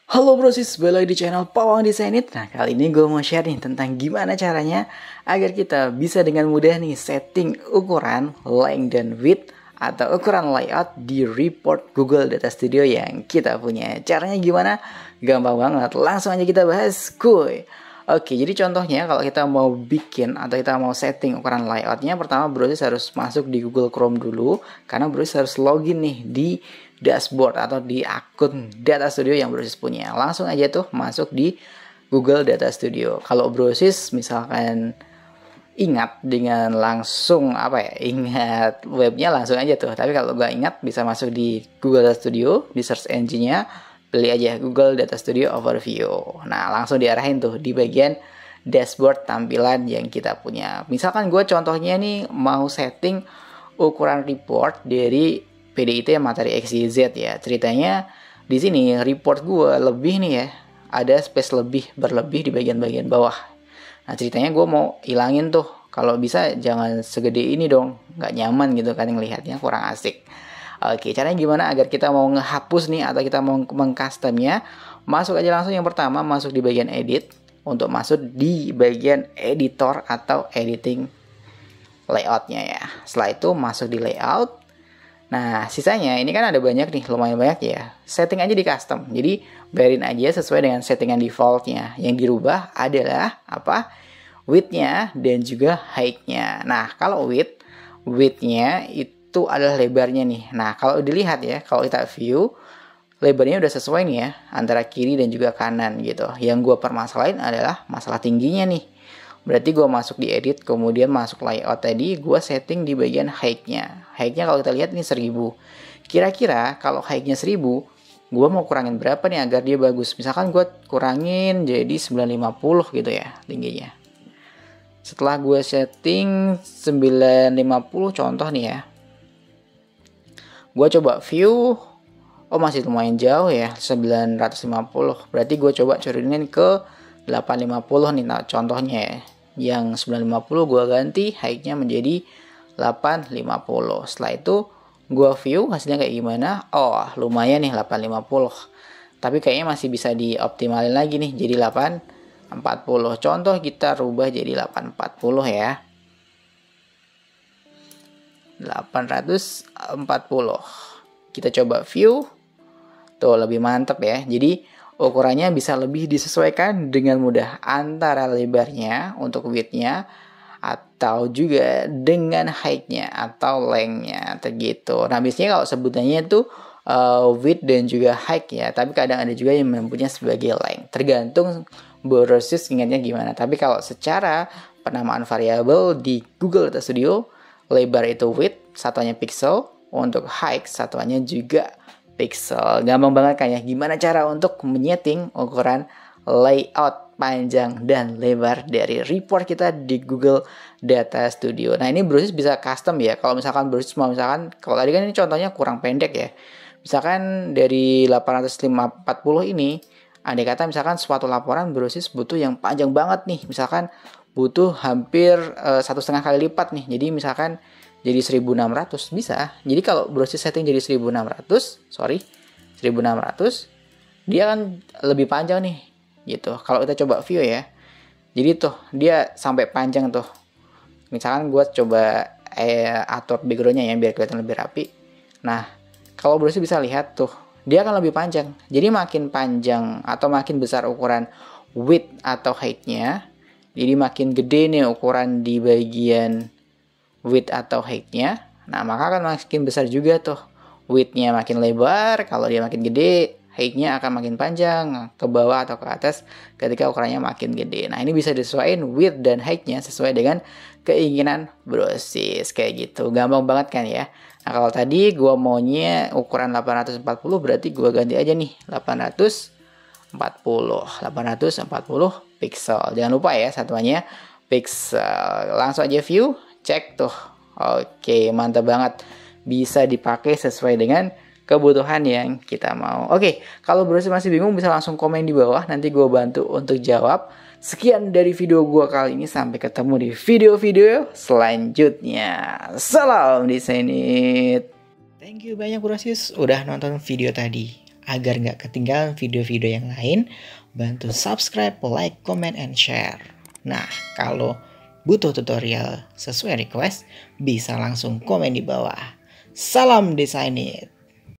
Halo brosis, balik lagi di channel Pawang Design It. Nah, kali ini gue mau share nih tentang gimana caranya agar kita bisa dengan mudah nih setting ukuran, length, dan width atau ukuran layout di report Google Data Studio yang kita punya. Caranya gimana? Gampang banget, langsung aja kita bahas, kuy. Oke, jadi contohnya kalau kita mau bikin atau kita mau setting ukuran layoutnya, pertama brosis harus masuk di Google Chrome dulu, karena brosis harus login nih di dashboard atau di akun Data Studio yang brosis punya. Langsung aja tuh masuk di Google Data Studio. Kalau brosis misalkan ingat dengan langsung ingat webnya langsung aja tuh. Tapi kalau nggak ingat bisa masuk di Google Data Studio, di search engine-nya pilih aja Google Data Studio Overview. Nah, langsung diarahin tuh di bagian dashboard tampilan yang kita punya. Misalkan gue contohnya nih mau setting ukuran report dari PDIT materi XYZ ya. Ceritanya di sini report gue lebih nih ya. Ada space berlebih di bagian-bagian bawah. Nah, ceritanya gue mau hilangin tuh. Kalau bisa jangan segede ini dong. Nggak nyaman gitu kan ngelihatnya, kurang asik. Oke, caranya gimana agar kita mau ngehapus nih atau kita mau mengcustomnya? Masuk aja langsung yang pertama, masuk di bagian edit. Untuk masuk di bagian editor atau editing layoutnya ya. Setelah itu masuk di layout. Nah, sisanya ini kan ada banyak nih, lumayan banyak ya. Setting aja di custom. Jadi, biarin aja sesuai dengan settingan defaultnya. Yang dirubah adalah width-nya dan juga height-nya. Nah, kalau width-nya itu adalah lebarnya nih. Nah, kalau dilihat ya, kalau kita view, lebarnya udah sesuai nih ya, antara kiri dan juga kanan gitu. Yang gue permasalahin adalah masalah tingginya nih. Berarti gue masuk di edit, kemudian masuk layout tadi, gue setting di bagian height-nya. Height-nya kalau kita lihat ini 1000. Kira-kira kalau height-nya 1000, gue mau kurangin berapa nih agar dia bagus? Misalkan gue kurangin jadi 950 gitu ya tingginya. Setelah gue setting 950 contoh nih ya. Gue coba view, oh masih lumayan jauh ya, 950. Berarti gue coba turunin ke 850 nih, nah contohnya ya. Yang 950 gue ganti height-nya menjadi 850. Setelah itu gue view hasilnya kayak gimana. Oh lumayan nih 850. Tapi kayaknya masih bisa dioptimalin lagi nih jadi 840. Contoh kita rubah jadi 840 ya. 840. Kita coba view. Tuh lebih mantap ya. Jadi ukurannya bisa lebih disesuaikan dengan mudah antara lebarnya untuk width-nya atau juga dengan height-nya atau length-nya gitu. Nah, biasanya kalau sebutannya itu width dan juga height ya, tapi kadang ada juga yang menyebutnya sebagai length. Tergantung brosis ingatnya gimana. Tapi kalau secara penamaan variabel di Google Data Studio, lebar itu width, satuannya pixel, untuk height satuannya juga pixel. Gampang banget kan ya. Gimana cara untuk menyeting ukuran layout panjang dan lebar dari report kita di Google Data Studio. Nah, ini brosis bisa custom ya. Kalau misalkan brosis mau kalau tadi kan ini contohnya kurang pendek ya. Misalkan dari 840 ini, andai kata misalkan suatu laporan brosis butuh yang panjang banget nih. Misalkan butuh hampir 1,5 kali lipat nih. Jadi misalkan jadi 1600 bisa. Jadi kalau brosis setting jadi 1600, dia kan lebih panjang nih gitu. Kalau kita coba view ya. Jadi tuh dia sampai panjang tuh. Misalkan gue coba atur backgroundnya ya biar kelihatan lebih rapi. Nah, kalau brosis bisa lihat tuh, dia akan lebih panjang. Jadi makin panjang atau makin besar ukuran width atau height-nya, jadi makin gede nih ukuran di bagian width atau height-nya. Nah, maka akan makin besar juga tuh. Width-nya makin lebar, kalau dia makin gede, height-nya akan makin panjang ke bawah atau ke atas ketika ukurannya makin gede. Nah, ini bisa disesuaikan width dan height-nya sesuai dengan keinginan brosis kayak gitu. Gampang banget kan ya. Nah, kalau tadi gua maunya ukuran 840, berarti gua ganti aja nih 840 pixel. Jangan lupa ya satuannya pixel. Langsung aja view, cek tuh. Oke, mantap banget. Bisa dipakai sesuai dengan kebutuhan yang kita mau. Oke, kalau brosis masih bingung bisa langsung komen di bawah. Nanti gue bantu untuk jawab. Sekian dari video gue kali ini. Sampai ketemu di video-video selanjutnya. Salam Design It. Thank you banyak brosis udah nonton video tadi. Agar nggak ketinggalan video-video yang lain, bantu subscribe, like, comment, and share. Nah, kalau butuh tutorial sesuai request, bisa langsung komen di bawah. Salam Desainit!